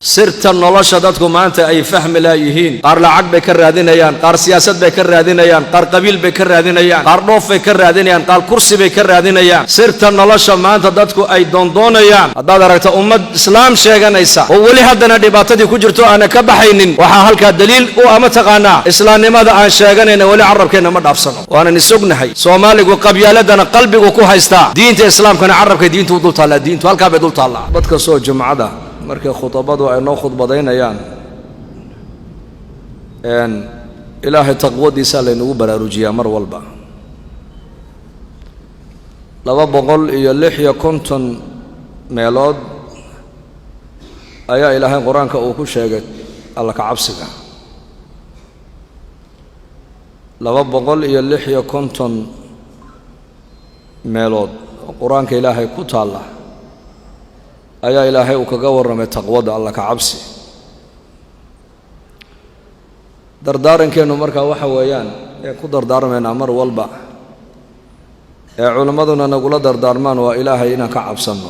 سرت النلاشة دتكم أنت أي فهم لا يهين قار لعق بكر هذينيان قار سياسة بكر هذينيان قار قبيل بكر هذينيان قار نوف بكر هذينيان قار كرسي بكر هذينيان سرت النلاشة ما أنت دتكم أي دونيان هذا درجة أمة إسلام شيء نيسا وولي هذا ندبات دي كجرتو أنا كبحين وحالك الدليل وأمة غانا إسلام لماذا عن شيء أنا ولا عرب كنا ما دافسنا وأنا نسوقنا هاي سومالي وقبيلة دنا قلبي وكوه يستا دين الإسلام كان عرب كدين تودل طالع دين توالك بدل طالع بدك صو جمعة ده markay khudbadu ay noo khudbadaynayaan ilaahay taqwadiisa laynagu baraarujiyaa mar walba 256 meelood ayaa ilaahay quraanka uu ku sheegay alla ka cabsiga 256 meelood quraanka ilaahay ku taala ayaa ilaahay uu kaga warramay taqwada alla ka cabsi dardaarankeenu marka waxa weeyaan ee ku dardaarmayna mar walba ee culimaduna nagula dardaarmaan waa ilaahay inaan ka cabsano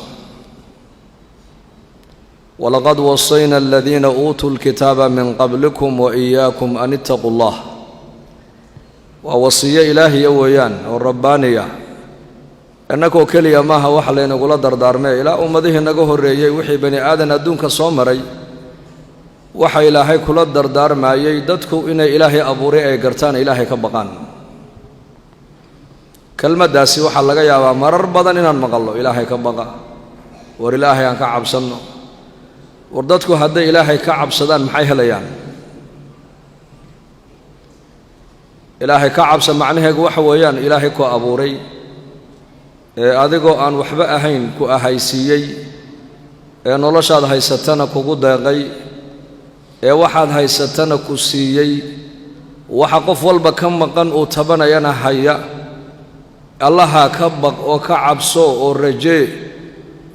walaqad wasayna alladhina utul kitaba min qablikum wa iyyakum an ittaqullah wa wasiya ilaahi weeyaan oo rabbaaniya annagoo kaliya maaha waxa laynagula dardaarmay ilaa ummadihii naga horeeyay wixii bani aadan adduunka soo maray waxa ilaahay kula dardaarmayay dadku inay ilaahay abuuray ay gartaan ilaahay ka baqaan kalmadaasi waxa laga yaabaa marar badan inaan maqallo ilaahay ka baqa war ilaahay aan ka cabsano war dadku hadday ilaahay ka cabsadaan maxay helayaan ilaahay ka cabsa macnaheedu waxa weeyaan ilaahay ku abuuray adigoo aan waxba ahayn ku ahaysiiyay ee noloshaad haysatana kugu deeqay ee waxaad haysatana ku siiyay waxa qof walba ka maqan uu tabanayana haya allaha ka baq oo ka cabso oo rajee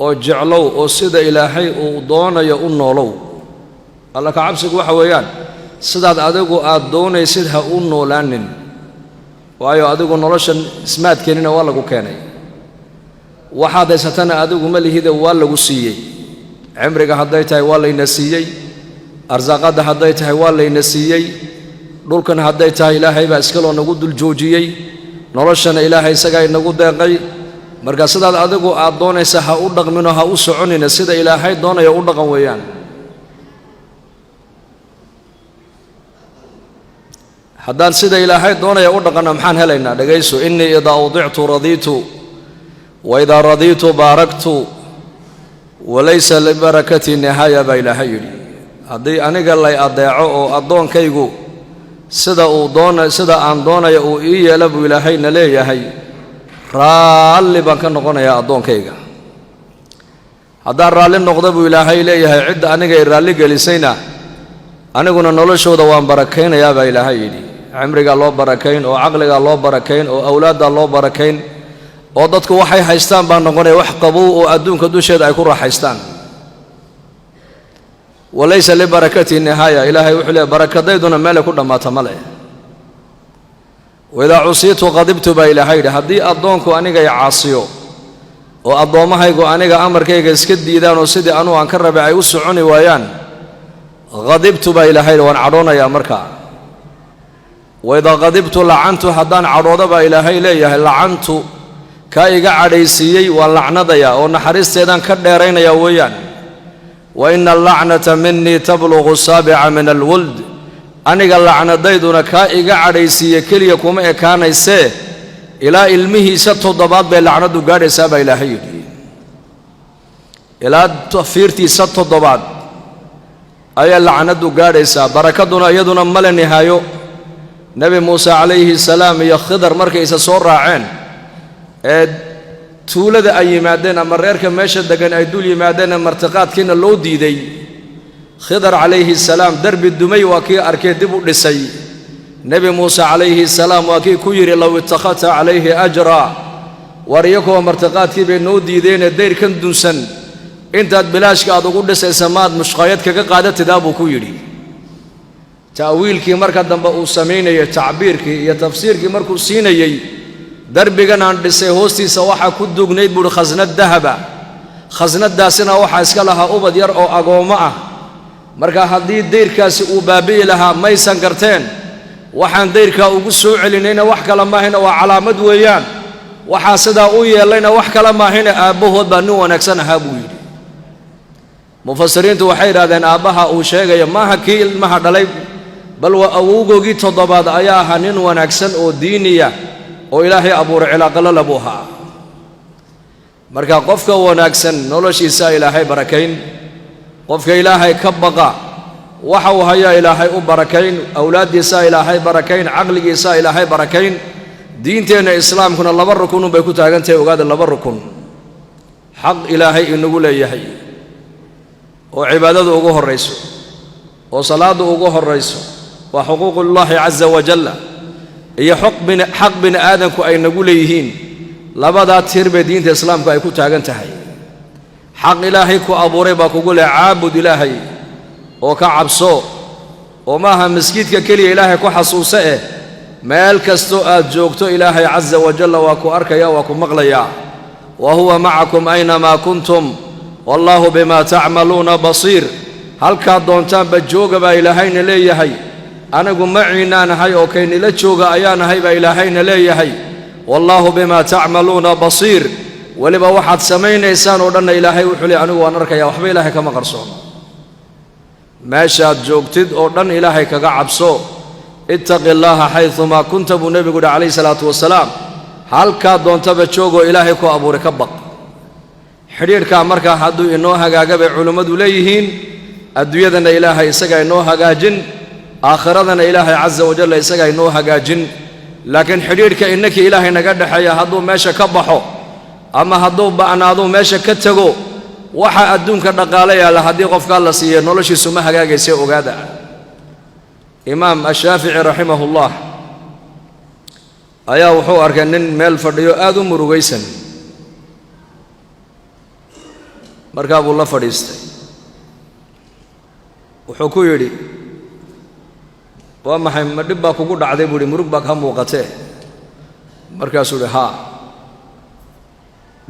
oo jeclow oo sida ilaahay uu doonayo u noolow alla ka cabsigu waxa weeyaan sidaad adigu aad doonaysid ha u noolaanin waayo adigu noloshan ismaadkeenina waa lagu keenay waxaad haysatana adigu ma lihida waa lagu siiyey cimriga hadday tahay waa layna siiyey arsaaqada hadday tahay waa layna siiyey dhulkan hadday tahay ilaahay baa iska loo nagu dul joojiyey noloshana ilaahay isagaa inagu deeqay marka sidaad adigu aad doonaysa ha u dhaqmino ha u soconina sida ilaahay doonayo u dhaqan weeyaan haddaan sida ilaahay doonayo u dhaqanno maxaan helaynaa dhagayso innii idaa udictu radiitu وإذا رضيت باركت وليس لبركتي نهاية بإلهي هذه أنا قال لي أضيعه أضون كيجو سدا أضون سدا أندون يا إيه لب إلهي نليه هاي رالي بكن نقول يا أضون كيجا هذا رالي نقطة بإلهي ليه هاي عد أنا جاي رالي جلسينا أنا قلنا نقول شو دوام بركين يا بإلهي عمري قال الله بركين أو عقلي قال الله بركين أو أولاد الله بركين oo dadku waxay haystaan baan noqonay wax qabow oo adduunka dusheeda ay ku raaxaystaan walaysa li barakati nihaya ilaahay wuxuu leeyahay barakadayduna meel ku dhamaata male wada usiitu qadibtu ba ilaahay hadii adoonku aniga ay caasiyo oo adoomahaygu aniga amarkayga iska diidaan oo sidii anu aan ka rabay ay u soconi waayaan qadibtu ba ilaahay waan cadhoonaya markaa wada qadibtu la'antu hadan cadhooda ba ilaahay leeyahay la'antu ka iga cadhaysiiyay waa lacnadaya oo naxariisteedan ka dheeraynaya weeyaan wa inna la'nata minni tablughu sab'a min alwuld aniga lacnadayduna ka iga cadhaysiiyay kaliya kuma ekaanayse ilaa ilmihiisa toddobaad bay lacnadu gaadhaysaa baa ilaahay yidhi ilaa tafiirtiisa toddobaad ayaa lacnadu gaadhaysaa barakaduna iyaduna mala nihaayo nabi muuse calayhi salaam iyo khidar markay isa soo raaceen tuulada ay yimaadeen ama reerka meesha degan ay dul yimaadeen martiqaadkiina loo diiday khidar calayhi salaam darbi dumay waa kii arkay dib u dhisay nabi muuse calayhi salaam waa kii ku yiri law ittakhata calayhi ajra wariyakoo martiqaadkii bay noo diideen deyrkan dunsan intaad bilaashka aad ugu dhisaysa maad mushqayad kaga qaadatidaa buu ku yidhi ta'wiilkii marka dambe uu sameynayay tacbiirkii iyo tafsiirkii markuu siinayay darbigan aan dhisay hoostiisa waxa ku dugnayd buu khasnad dahaba khasnadaasina waxa iska lahaa ubad yar oo agoomo ah marka haddii dayrkaasi uu baabi'i lahaa maysan garteen waxaan dayrkaa ugu soo celinayna wax kale maahina waa calaamad weeyaan waxaa sidaa u yeelayna wax kale maahina aabbahood baa nin wanaagsan ahaa buu yidhi mufasiriintu waxay yidhahdeen aabbaha uu sheegaya maaha kii ilmaha dhalay bal waa awowgoogii toddobaad ayaa ahaa nin wanaagsan oo diiniya oo ilaahay abuuray cilaaqalala buu ahaa marka qofka wanaagsan noloshiisa ilaahay barakayn qofka ilaahay ka baqa waxa uu hayaa ilaahay u barakayn awlaadiisa ilaahay barakayn caqligiisa ilaahay barakayn diinteena islaamkuna laba rukun bay ku taagantahay ogaada laba rukun xaq ilaahay inagu leeyahay oo cibaadadu ugu horeyso oo salaadu ugu horeyso wa xuquuqullaahi caza wajalla iyo xaq bini aadanku ay nagu leeyihiin labadaa tiir bay diinta islaamku ay ku taagan tahay xaq ilaahay ku abuuray baa kugu leh caabud ilaahay oo ka cabso oo maaha masjidka keliya ilaahay ku xasuuso meel kastoo aad joogto ilaahay caza wajalla waa ku arkaya waa ku maqlayaa wa huwa macakum aynamaa kuntum wallaahu bimaa tacmaluuna basiir halkaad doontaanba jooga baa ilaahayna leeyahay anigu maciinaanahay oo kaynila jooga ayaanahay baa ilaahayna leeyahay wallaahu bimaa tacmaluuna basiir weliba waxaad samaynaysaan oo dhanna ilaahay wuxuu leey anigu waan arkaya waxba ilaahay kama qarsoono meeshaad joogtid oo dhan ilaahay kaga cabso ittaqi llaaha xayumaa kunta buu nebigu yidhi calayhi salaatu wasalaam halkaad doontaba joogoo ilaahay ku abuuray ka baq xidhiidhkaa markaa hadduu inoo hagaaga bay culimmadu leeyihiin adduunyadana ilaahay isagaa inoo hagaajin aakhiradana ilaahay caza wajalla isagaa inoo hagaajin laakiin xidhiidhka innakii ilaahay naga dhexeeya hadduu meesha ka baxo ama hadduu ba'naaduu meesha ka tego waxa adduunka dhaqaale yaalla haddii qofkaa la siiya noloshiisu ma hagaagaysa ogaada imaam ashaafici raximahullah ayaa wuxuu arkay nin meel fadhiyo aad u murugaysan markaa buu la fadhiistay wuxuu ku yidhi waa maxay ma dhib baa kugu dhacday buu yidhi murug baa ka muuqatee markaasuu yidhi haa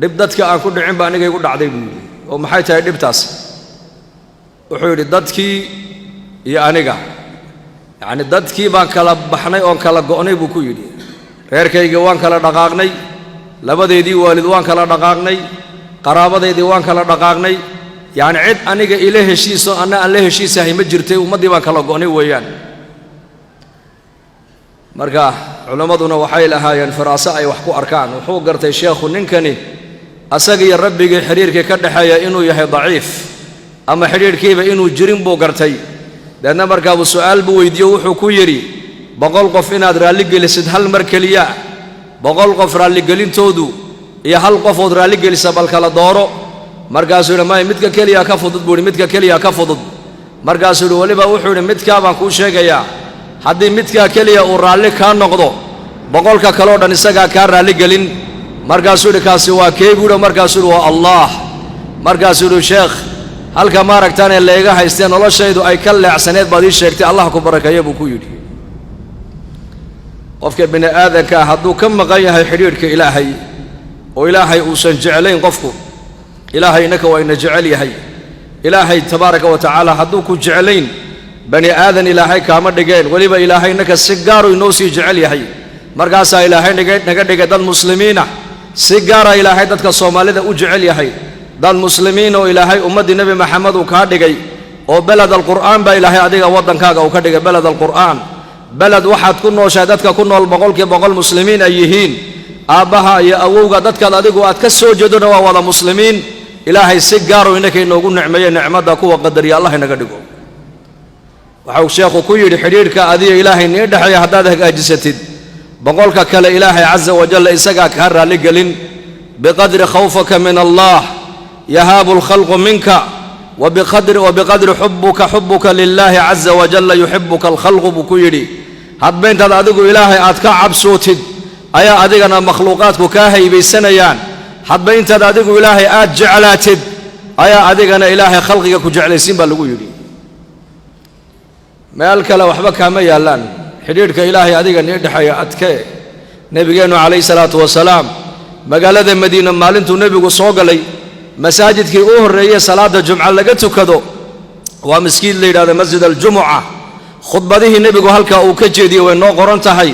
dhib dadka aan ku dhicin baa aniga igu dhacday buu yidhi oo maxay tahay dhibtaas wuxuu yidhi dadkii iyo aniga yacni dadkii baan kala baxnay oon kala go'nay buu ku yidhi reerkaygii waan kala dhaqaaqnay labadeedii waalid waan kala dhaqaaqnay qaraabadaydii waan kala dhaqaaqnay yacni cid aniga ila heshiiso anna aan la heshiisahay ma jirtay ummaddii baan kala go'nay weeyaan marka culimmaduna waxay lahaayeen firaaso ay wax ku arkaan wuxuu gartay sheekhu ninkani asaga iyo rabbigii xidhiirkii ka dhexeeya inuu yahay daciif ama xidhiirhkiiba inuu jirin buu gartay deedna markaabuu su'aal buu weydiiyo wuxuu ku yidhi 100 qof inaad raalligelisid hal mar keliya 100 qof raalligelintoodu iyo hal qofood raalligelisa bal kala dooro markaasuu yidhi may midka keliya ka fudud buu yidhi midka keliya ka fudud markaasuu yidhi weliba wuxuu yidhi midkaa baan kuu sheegayaa haddii midkaa keliya uu raalli kaa noqdo 100ka kaloo dhan isagaa kaa raalligelin markaasuu yidhi kaasi waa kee buu yidhi markaasuu yidhi waa allah markaasuu yidhi sheekh halka maaragtaanee leega haystee noloshaydu ay ka leecsaneed baad ii sheegtay allah ku barakeeya buu ku yidhi qofka bini aadanka hadduu ka maqan yahay xidhiidhka ilaahay oo ilaahay uusan jeclayn qofku ilaahay innaka waa ina jecel yahay ilaahay tabaaraka wa tacaala hadduu ku jeclayn bani aadan ilaahay kaama dhigeen weliba ilaahay innaka si gaaru inoo sii jecel yahay markaasaa ilaahay naga dhigay dad muslimiina si gaara ilaahay dadka soomaalida u jecel yahay dad muslimiin oo ilaahay ummaddii nebi maxamed uu kaa dhigay oo beled alqur'aan baa ilaahay adiga waddankaaga uu ka dhigay beled alqur'aan beled waxaad ku nooshahay dadka ku nool 100% muslimiin ay yihiin aabbaha iyo awowga dadkaad adigu aad ka soo jeedona waa wada muslimiin ilaahay si gaaro innaka inoogu nicmeeye nicmadda kuwa qadariya allah inaga dhigo waxau sheekhu ku yidhi xidhiidhka adiga ilaahay nii dhexeeya haddaad hagaajisatid 100ka kale ilaahay caza wajalla isagaa kaa raalligelin biqadri khawfaka min allah yahaabu alkhalqu minka وبقدر حبك لله عز وجل يحبك الخلق بكيري هاد بنت أدقو إلهي أتكا عبسوتد أيا أدقنا مخلوقاتك كاهي بيسنيان هاد بنت أدقو إلهي آت جعلاتد أيا أدقنا إلهي خلقك كجعلي سيمبا لقو يري ما يالك لو حبك ما يالان حديرك إلهي أدقنا يدحي أتكا نبينا عليه الصلاة والسلام مقالة مدينة مالنتو نبيك صوغلي masaajidkii u horreeyay salaada jumca laga tukado ومسكين ليلة هذا مسجد الجمعة خطبته النبي هلكا وكجدي وإنه قرنتهاي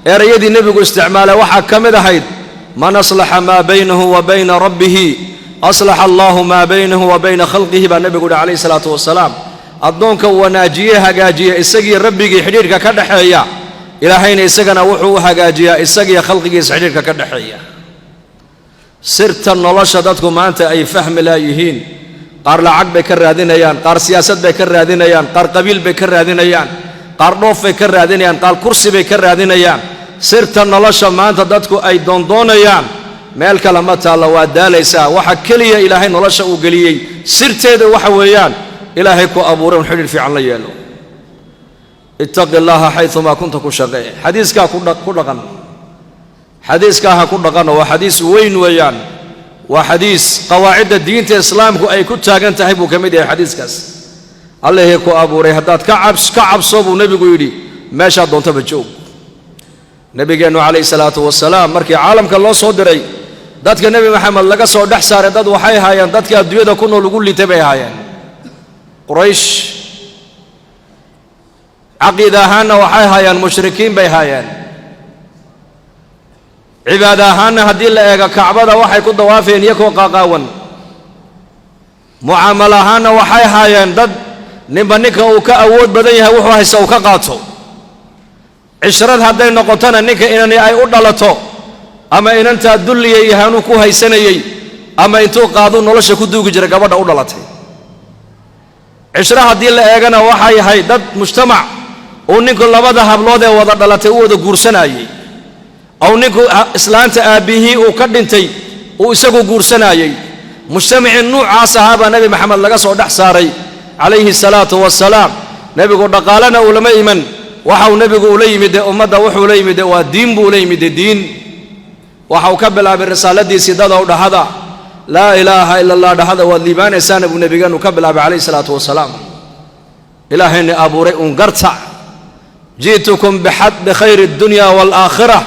أريد النبي استعماله وحكم هيد من أصلح ما بينه وبين ربه أصلح الله ما بينه وبين خلقه بالنبي عليه الصلاة والسلام أدونك وناجيه هجاجيه إسقي ربك حديرك كدحية إلى حين إسقنا وحو هجاجيه إسقي خلقك حديرك كدحية سرت النلاش دتكم أنت أي فهم لا يهين قار لعق بكر هذينيان قار سياسة بكر هذينيان قار قبيل بكر هذينيان قار نوف بكر هذينيان قار كرسي بكر هذينيان سرت النلاش ما أنت دتكم أي دونيان مال كلمات الله وداليسا وحكلي إلهي نلاش وقليي سرت هذا وحويان إلهي كو أبورون حلل في عن يالو اتق الله حيثما كنت كشقي حديثك كدقن حديثك كدقن وحديث وين ويان وحديث قواعد الدين الإسلام أي كنت تاجن تحبه كمية حديث كاس الله يكو أبوري هدات كعب صوب ونبي يقولي ما شاء دون تبجوب نبي جانو عليه الصلاة والسلام مركي عالم كالله صدري دات النبي محمد لقى صور دحسار دات وحي هايان دات كالدوية دا كنو لقول لي تبعي هايان قريش عقيدة هانا وحي هايان مشركين بي هايان عبادة هانا هدي اللي كعبادة وحي كد وافين يكو قاقاون معاملة هانا وحي هايان داد نبنك وكا أود بديها وحو هيسا وكا قاتو عشرات هدين نقطانا نيكا إناني أي أدلتو أما إن أنت الدلي يهانو كو هيساني أما إنتو قادو نولش كدوك جرى قبادة أدلتي عشرة هدي اللي أجانا وحي هاي دد مجتمع ونيكو لبدا هبلوده وضع دلته وده جورسناي أو نيكو إسلام تأبيه وكدنتي ويسقو جورسناي مجتمع النوع صحابة نبي محمد لقى صعد حساري عليه الصلاة والسلام نبي قد قالنا ولما يمن وحو نبي قولي مد أمدا وحو لي مد والدين بولي مد الدين وحو كبل بالرسالة دي سيدنا وده هذا لا إله إلا الله ده هذا والليبان إنسان أبو نبي قال نكبل عليه الصلاة والسلام إلهي أبو ريء قرطع جئتكم بخير الدنيا والآخرة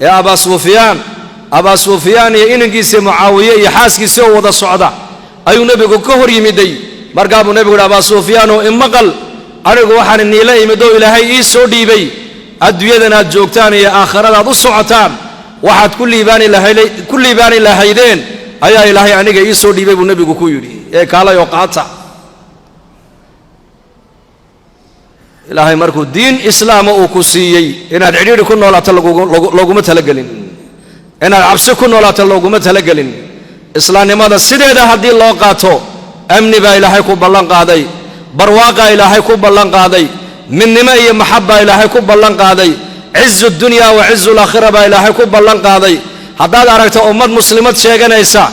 يا أبا سفيان يا إنجيس معاوية يحاسك سوى وذا الصعدة أي نبي كهر يمدي مرقاب نبي أبا سفيان إمقل أرجو وحن النيلة يمدو إلهي إيسو ديبي أدويدنا الجوكتان يا آخرة ذو الصعتان واحد كل باني لهيدين أيها إلهي أنك إيسو ديبي بنبي كويري إيه كالا يقاطع إلهي مركو دين إسلام أوكسيي إن العرير كنا لا تلقوا تلقلين إن العبس كنا لا تلقوا تلقلين إسلام ماذا سيدة هدي الله قاتو أمني با إلهي كوبالان قادي برواقا إلهي كوبالان قادي من نمائي محبة إلهي كوبالان قادي عز الدنيا وعز الآخرة با إلهي كوبالان قادي هذا أردت أمة مسلمات شيئا إيسا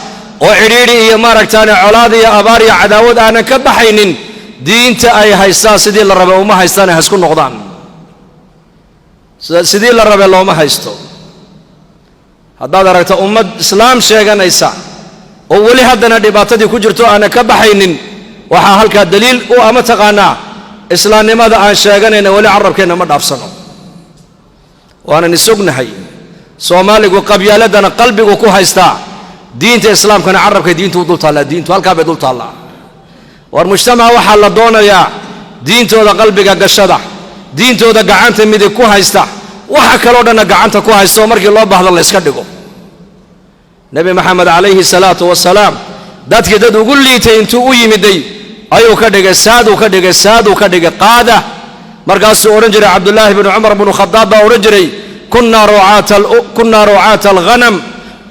وعريري ما ركتان علادي أباري عداود أنا كبحين دين تأي هيسا سيدي الربا وما هيستاني هسكون نقضان سيدي الربا وما هيستو هذا أردت أمة إسلام شيئا إيسا وولي هدنا دباتدي كجرتو أنا كبحين وحا هلك الدليل وأما تقانا إسلام ماذا أن شيئا إن ولي عرب كينا ما دافسنو وأنا نسوقنا هاي سومالي وقبيالتنا قلبي وكو هيستا دين الإسلام كان عرب كي دين تودل طالع دين توالك بدل طالع والمجتمع وحال دونا يا دين تودا قلبك قشدة دين تودا قعنت ميدي كو هيستا وحكلو دنا قعنت كو هيستا ومركي الله بهذا الله يسكدقو نبي محمد عليه الصلاة والسلام داتك داد وقول لي تينتو يمدي أيو كدق ساد وكدق قادة مركز أورنجري عبد الله بن عمر بن الخطاب أورنجري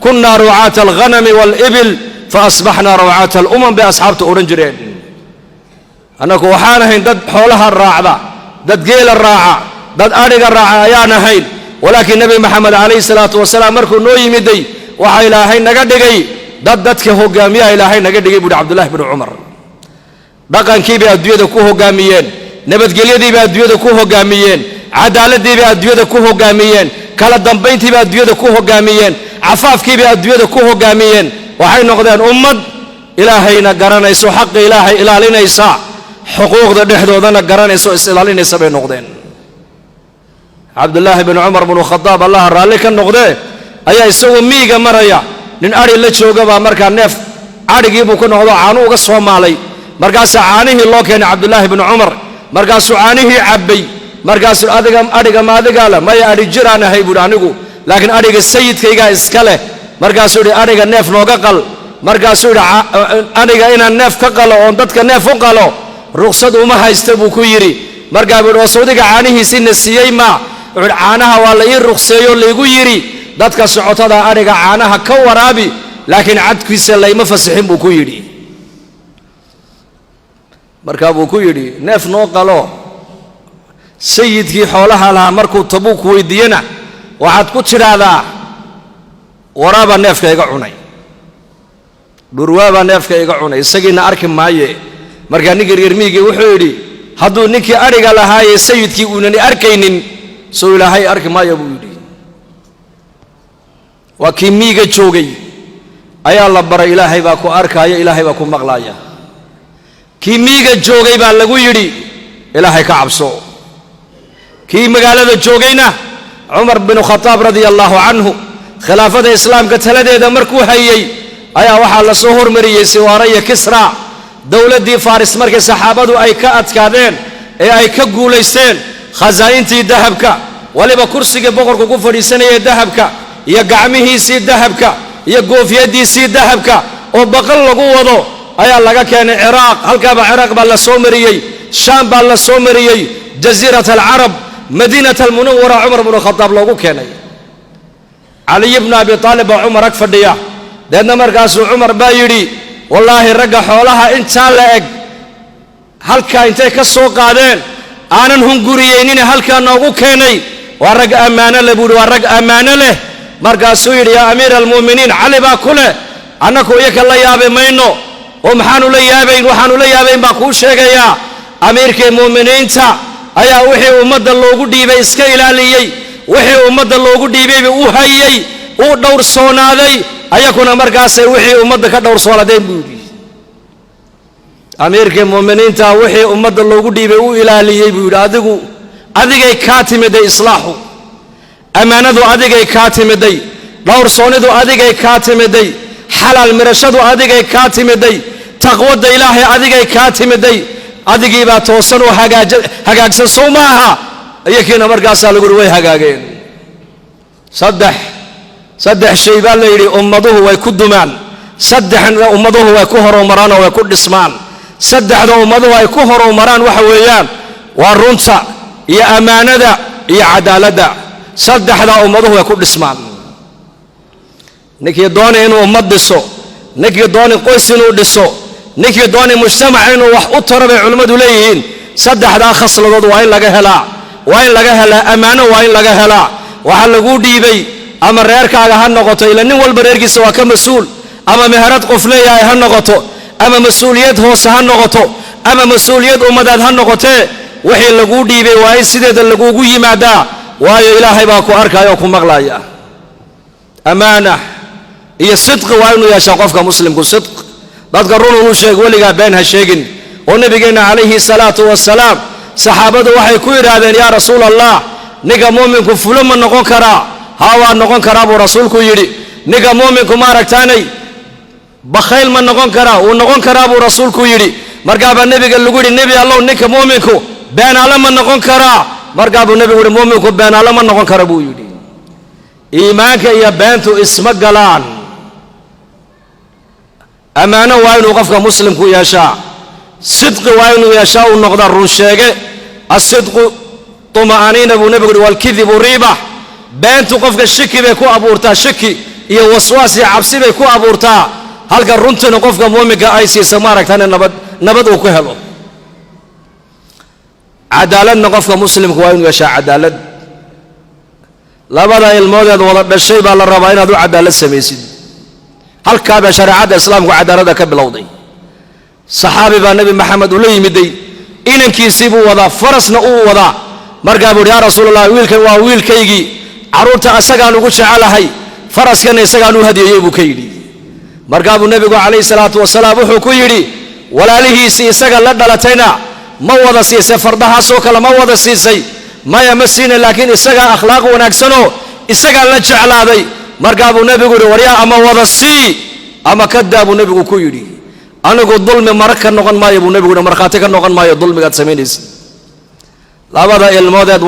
كنا رعاة الغنم والإبل فأصبحنا رعاة الأمم بأصحاب أورنجرين أنك وحانهين دد حولها الراعة دد قيل الراعة دد أرق الراعة أيانا هين ولكن نبي محمد عليه الصلاة والسلام مركو نوي مدي وحا إلهين نقدقي ددك هقامية إلهين نقدقي بود عبد الله بن عمر دقان كي بأدوية كو هقاميين نبت قليدي بأدوية كو هقاميين عدالة دي بأدوية كو هقاميين كلا دنبين تي بأدوية كو هقاميين عفاف كي بأدوية كو هقاميين وحي نقدان أمد إلهينا قرانا يسو حق إلهي إلالينا يسا حقوق ذا دحدو ذانا قرانا يسو إلالينا يسا بين نقدين عبد الله بن عمر بن الخطاب الله رالي كان نقدين أيا يسو ميغا مريا نين أري اللي تشوغا مركا نف أري جيبو كن هذا عنو قصوا مالي markaas caanihi loo keenay Abdullah ibn Umar markaas caanihi cabay markaas adiga maadiga la may ari jiraan ahay buu anigu laakiin ariga sayidkayga iska leh markaas uu ariga neef nooga qal markaas uu aniga inaan neef ka qalo oo dadka neef u qalo ruqsad uma haysta buu ku yiri markaa buu Saudiga caanihiisa nasiyay ma caanaha waa la ii ruqseeyo leegu yiri dadka socotada ariga caanaha ka waraabi laakiin cadkiisa layma fasixin buu ku yiri markaa buu ku yiri neef noo qalo sayidkii xoolaha lahaa markuu Tabuuk weydiiyana waxaad ku tiraahdaa waraaba neefka iga cunay dhurwaaba neefka iga cunay isagiina arki maaye markaa ninkii reer miyiga wuxuu yiri hadduu ninkii ariga lahaayay sayidkii uunani arkaynin soo ilaahay arki maayo buu yiri waa kii miyiga joogay ayaa la baray ilaahay baa ku arkaya ilaahay baa ku maqlaaya kii miyiga joogay baa lagu yiri ilaahay ka cabso kii magaalada joogayna Umar bin Khattab radiyallahu anhu khilaafada islaamka taladeeda markuu hayay ayaa waxa la soo hormariyay siwaaraya Kisra dawladii Faris markay saxaabadu ay ka adkaadeen ee ay ka guuleysteen khazaa'intii dahabka waliba kursiga boqorku ku fadhiisanayay dahabka iyo gacmihiisii dahabka iyo goofiyadiisii dahabka oo baqal lagu wado ayaa laga keenay Iraq halkaaba Iraq baa la soo mariyay Sham baa la soo mariyay جزيرة العرب مدينة المنورة عمر بن الخطاب لوغو كيني علي بن أبي طالب وعمر أكفرديا لأن مركز عمر بايري والله رقا حولها إنتان لأك هل كان إنتي كسو قادين آنن هم قريينين هل كان نوغو كيني ورق أمانة لبود ورق أمانة له مركز سوير يا أمير المؤمنين علي باكوله أنكو إيك الله يابي مينو ومحانو ليابين وحانو ليابين باكو شيغيا أمير كي مؤمنين تا ayaa wixii umada loogu dhiibay iska ilaaliyay wixii umada loogu dhiibay uu hayay uu dhowrsoonaaday ayakuna markaas ay wixii umada ka dhowrsoonadeen buu yiri ameerka muuminiinta wixii umada loogu dhiibay uu ilaaliyay buu yiri adigay ka timiday islaaxu amaanadu adigay ka timiday dhowrsoonidu adigay ka timiday xalaal mirashadu adigay ka timiday taqwada ilaahay adigay ka timiday adigii baa toosan oo hagaagsan Soomaha ayakiina markaas lagu way hagaageen saddex shay baa la yiri ummaduhu way ku dumaan saddexna ummaduhu way ku horumaraan oo way ku dhismaan saddexda ummaduhu ay ku horumaraan waxa weeyaan waa runta iyo amaanada iyo cadaaladda saddexda ummaduhu way ku dhismaan ninkii doonay inuu ummad dhiso ninkii doonay qoys inuu dhiso ninkii doonay mujtamac inuu wax u taro bay culimadu leeyihiin saddexda khasladood waa in laga helaa amaano waa in laga helaa waxa lagu dhiibay ama reerkaaga ha noqoto ila nin walba reerkiisa waa ka mas'uul ama meherad qof leeyahay ha noqoto ama mas'uuliyad hoos ha noqoto ama mas'uuliyad ummadaad ha noqotee wixii lagu dhiibay waa in sideeda lagugu yimaadaa waayo ilaahay baa ku arkaya oo ku maqlaaya amaana iyo sidq waa inuu yeeshaa qofka muslimku sidq dadka run uu sheeg waliga been ha sheegin oo nabigeena calayhi salaatu wasalaam saxaabadu waxay ku yiraahdeen yaa rasuulallah niga muuminku fulo ma noqon karaa waa noqon karaa buu rasuulku yiri niga muuminku ma aragtaanay bakhayl ma noqon karaa uu noqon karaa buu rasuulku yiri markaa baa nabiga lagu yiri nabi allah ninka muuminku been ala ma noqon karaa markaa buu nabigu yiri muuminku been ala ma noqon karaa buu yiri iimaanka iyo beentu isma galaan amaano waa inuu qofka muslimku yeeshaa sidqi waa inuu yeeshaa uu noqdo run sheege as-sidqu tuma'aniina buu nabigu yiri wal kidhibu riba beentu qofka shaki bay ku abuurtaa shaki iyo waswaas iyo cabsi bay ku abuurtaa halka runtana qofka muuminka ay siiso ma aragtaan nabad uu ku helo cadaaladna qofka muslimku waa inuu yeeshaa cadaalad labada ilmoodeed wada dhashay baa la rabaa inaad u cadaalad samaysid halka ba shariicada islaamku cadaalada ka bilowday saxaabi baa nabi maxamed u leeyimiday inankiisii buu wada farasna uu wada markaa buu yaa rasuulallah wiilkan waa wiilkaygii caruurta asagaan ugu jecelahay faraskana isagaan u hadiyay buu ka yiri markaa buu nabigu calayhi salaatu wasalaam wuxuu ku yiri walaalihiisi isaga la dhalatayna ma wada siisay fardahaas oo kale ma wada siisay maya ma siina laakiin isaga akhlaaq wanaagsano isaga la jeclaaday markaa buu nabigu yiri waryaa ama wada sii ama kadaabu nabigu ku yiri anigu dulmi marka noqon maayo buu nabigu marxaati ka noqon maayo dulmigaad samaynaysid labada ilmoodeed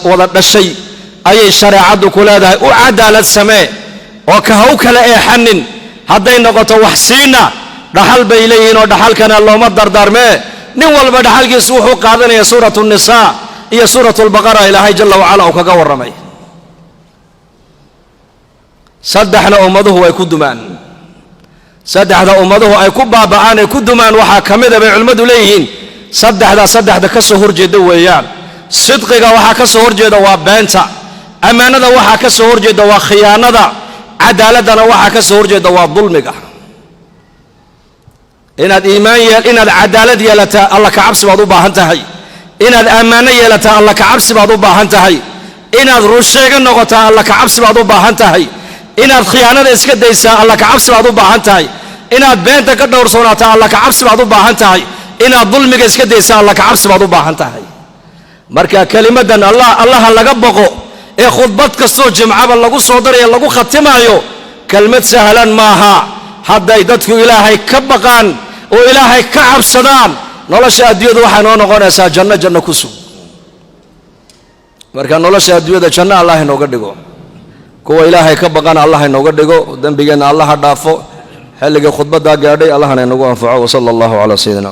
wada dhashay ayay shareecadu ku leedahay u cadaalad samee oo ka haw kale ee xanin hadday noqoto wax siina dhaxal bay leeyihiin oo dhaxalkana looma dardaarmee nin walba dhaxalkiisu wuxuu qaadanaya suuratu nisaa iyo suuratu albaqara ilaahay jalla wacala uu kaga warramay saddexna ummaduhu way ku dumaan saddexda ummaduhu ay ku baaba'aan ay ku dumaan waxaa ka mid a bay culimmadu leeyihiin saddexda ka soo horjeeda weeyaan sidqiga waxaa ka soo horjeeda waa beenta ammaanada waxaa ka soo horjeeda waa khiyaanada cadaaladana waxaa ka soo horjeeda waa dulmiga inaad cadaalad yeelataa alla ka cabsi baad u baahan tahay inaad ammaano yeelataa alla ka cabsi baad u baahan tahay inaad runsheega noqotaa alla ka cabsi baad u baahan tahay inaad khiyaanada iska daysaa alla ka cabsi baad u baahan tahay inaad beenta ka dhowrsoonataa alla ka cabsi baad u baahan tahay inaad dulmiga iska daysaa alla ka cabsi baad u baahan tahay marka kelimadan allaha laga boqo ee khudbad kastoo jimcaba lagu soo darayo lagu khatimaayo kelmad sahlan maaha hadday dadku ilaahay ka baqaan oo ilaahay ka cabsadaan nolosha adduunyada waxay noo noqonaysaa janno ku sug marka nolosha adduunyada janno allah inooga dhigo kuwa ilaahay ka baqana allah inooga dhigo dembigeenna allaha dhaafo xilligii khudbaddaa gaadhay allahna inagu anfaco wasala allahu calaa sayidina